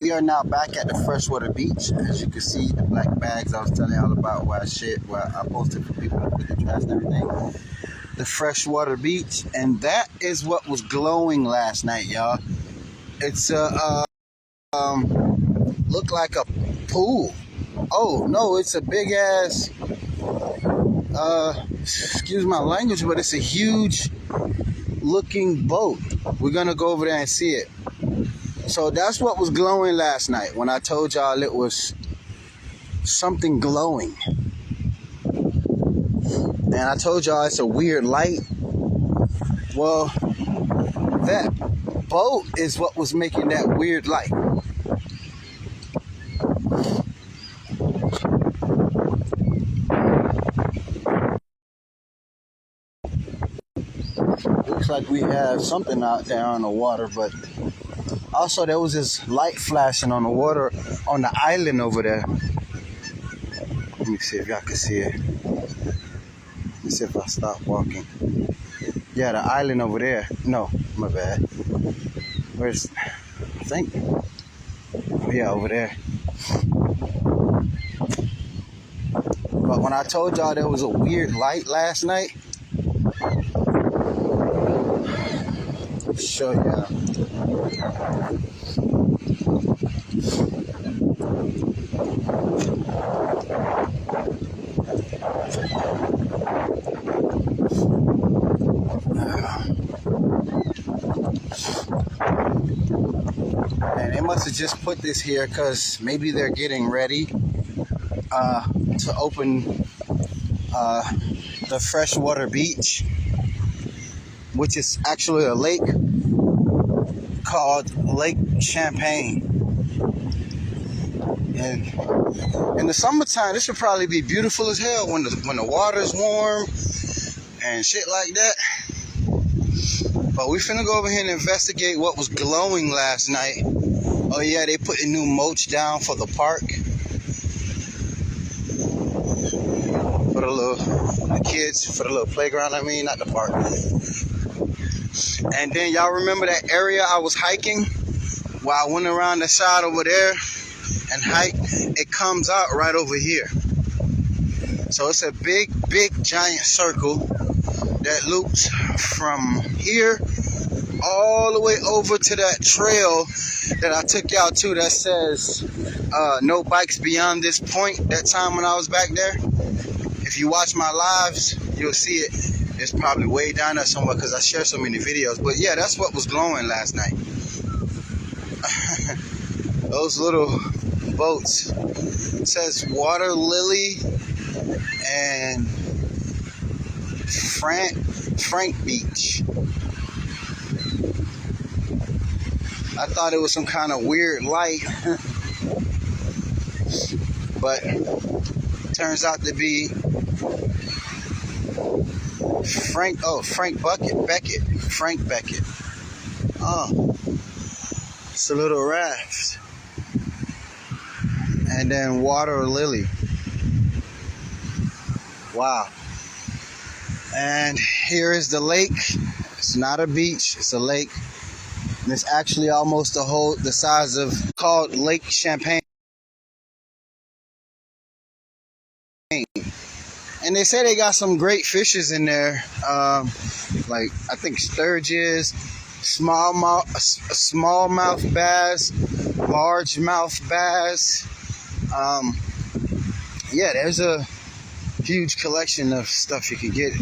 We are now back at the freshwater beach. As you can see, the black bags I was telling y'all about where I posted for people to put the trash and everything. The freshwater beach, and that is what was glowing last night, y'all. It's looked like a pool. Oh no, it's a big ass. Excuse my language, but it's a huge looking boat. We're gonna go over there and see it. So that's what was glowing last night when I told y'all it was something glowing. And I told y'all it's a weird light. Well, that boat is what was making that weird light. Looks like we have something out there on the water, but also there was this light flashing on the water on the island over there. Let me see if y'all can see it. Let me see if I stop walking. Yeah, the island over there. No, my bad. Where's, I think, yeah, over there. But when I told y'all there was a weird light last night, I'll show y'all. And they must have just put this here because maybe they're getting ready to open the freshwater beach, which is actually a lake called Lake Champlain. And in the summertime, this would probably be beautiful as hell when the water's warm and shit like that. But we finna go over here and investigate what was glowing last night. Oh yeah, they put a new mulch down for the park. For the kids, for the little playground, I mean, not the park. And then y'all remember that area I was hiking? While I went around the side over there and hiked, it comes out right over here. So it's a big, giant circle that loops from here all the way over to that trail that I took y'all to that says no bikes beyond this point. That time when I was back there, if you watch my lives, you'll see it. It's probably way down there somewhere because I share so many videos. But yeah, that's what was glowing last night. Those little boats. It says Water Lily and Frank Beach. I thought it was some kind of weird light, but turns out to be Frank Beckett. Oh, it's a little raft. And then Water Lily. Wow. And here is the lake. It's not a beach, it's a lake. And it's actually almost the size of, called Lake Champlain. And they say they got some great fishes in there, like I think sturgeons, smallmouth bass, largemouth bass. Yeah, there's a huge collection of stuff you can get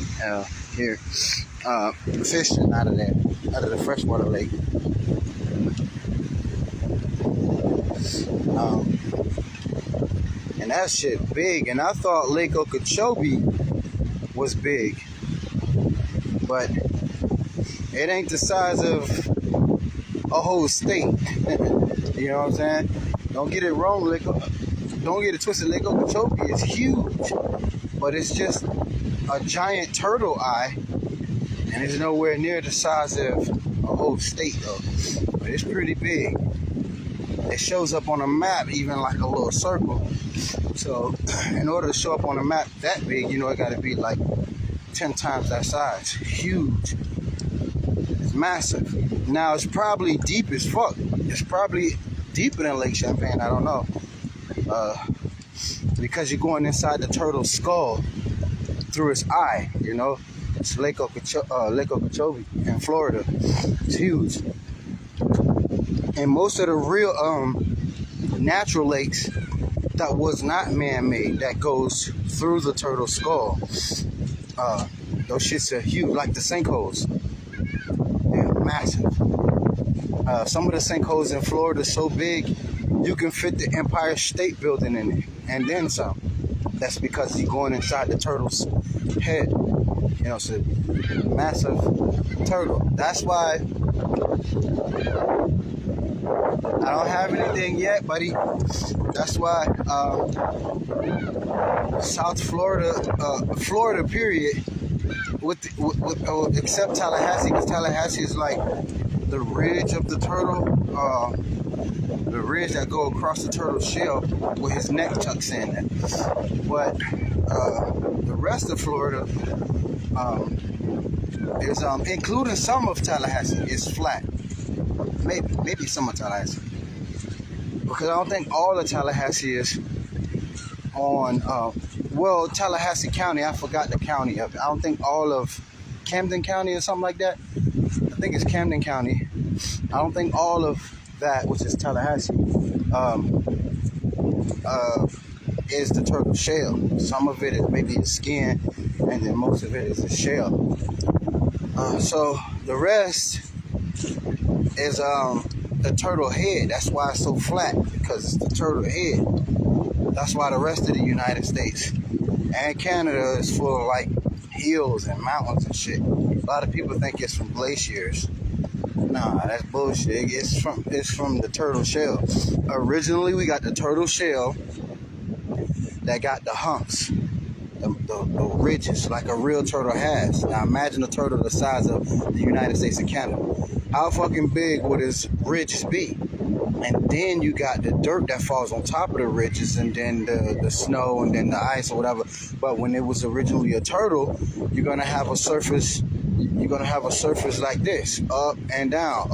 here, fishing out of the freshwater lake. And that shit big, and I thought Lake Okeechobee was big, but it ain't the size of a whole state. You know what I'm saying? Don't get it wrong, don't get it twisted. Lake Okeechobee is huge, but it's just a giant turtle eye, and it's nowhere near the size of a whole state though. But it's pretty big. It shows up on a map even like a little circle. So in order to show up on a map that big, you know, it got to be like 10 times that size. Huge. It's massive. Now it's probably deep as fuck. It's probably deeper than Lake Champlain, I don't know. Because you're going inside the turtle's skull through its eye, you know. It's Lake Okeechobee in Florida. It's huge. And most of the real natural lakes that was not man-made, that goes through the turtle skull, those shits are huge, like the sinkholes. They're massive. Some of the sinkholes in Florida are so big, you can fit the Empire State Building in it, and then some. That's because you're going inside the turtle's head. You know, it's a massive turtle. That's why I don't have anything yet, buddy. That's why South Florida, Florida period, except Tallahassee, because Tallahassee is like the ridge of the turtle, the ridge that go across the turtle's shell where his neck tucks in. But the rest of Florida is, including some of Tallahassee, is flat. Maybe some of Tallahassee, because I don't think all of Tallahassee is on. Well, Tallahassee County, I forgot the county of it. I don't think all of Camden County or something like that. I think it's Camden County. I don't think all of that, which is Tallahassee, is the turtle shell. Some of it is maybe the skin, and then most of it is the shell. So the rest is the turtle head. That's why it's so flat, because it's the turtle head. That's why the rest of the United States and Canada is full of like hills and mountains and shit. A lot of people think it's from glaciers. Nah, that's bullshit. It's from the turtle shell. Originally, we got the turtle shell that got the humps, the ridges, like a real turtle has. Now imagine a turtle the size of the United States and Canada. How fucking big would its ridges be? And then you got the dirt that falls on top of the ridges, and then the snow, and then the ice or whatever. But when it was originally a turtle, you're gonna have a surface. You're gonna have a surface like this, up and down,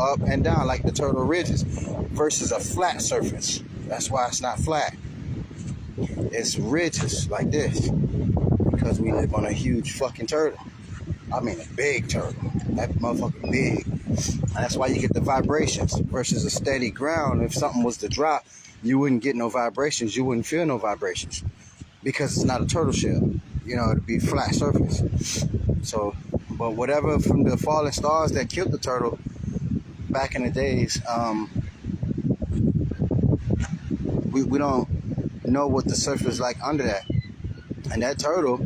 like the turtle ridges, versus a flat surface. That's why it's not flat. It's ridges like this, because we live on a huge fucking turtle. I mean a big turtle. That motherfucker big. And that's why you get the vibrations versus a steady ground. If something was to drop, you wouldn't get no vibrations. You wouldn't feel no vibrations, because it's not a turtle shell. You know, it'd be flat surface. So, but whatever from the falling stars that killed the turtle back in the days, we don't know what the surface is like under that. And that turtle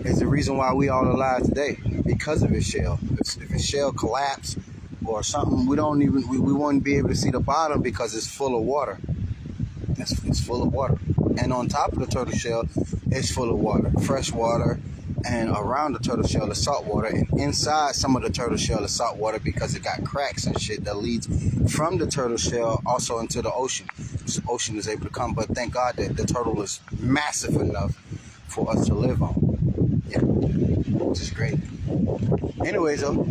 is the reason why we all alive today, because of its shell. If its shell collapsed or something, we won't be able to see the bottom, because it's full of water. It's full of water. And on top of the turtle shell, it's full of water, fresh water, and around the turtle shell is salt water, and inside some of the turtle shell is salt water, because it got cracks and shit that leads from the turtle shell also into the ocean. So the ocean is able to come, but thank God that the turtle is massive enough for us to live on. Yeah, which is great. Anyways, though,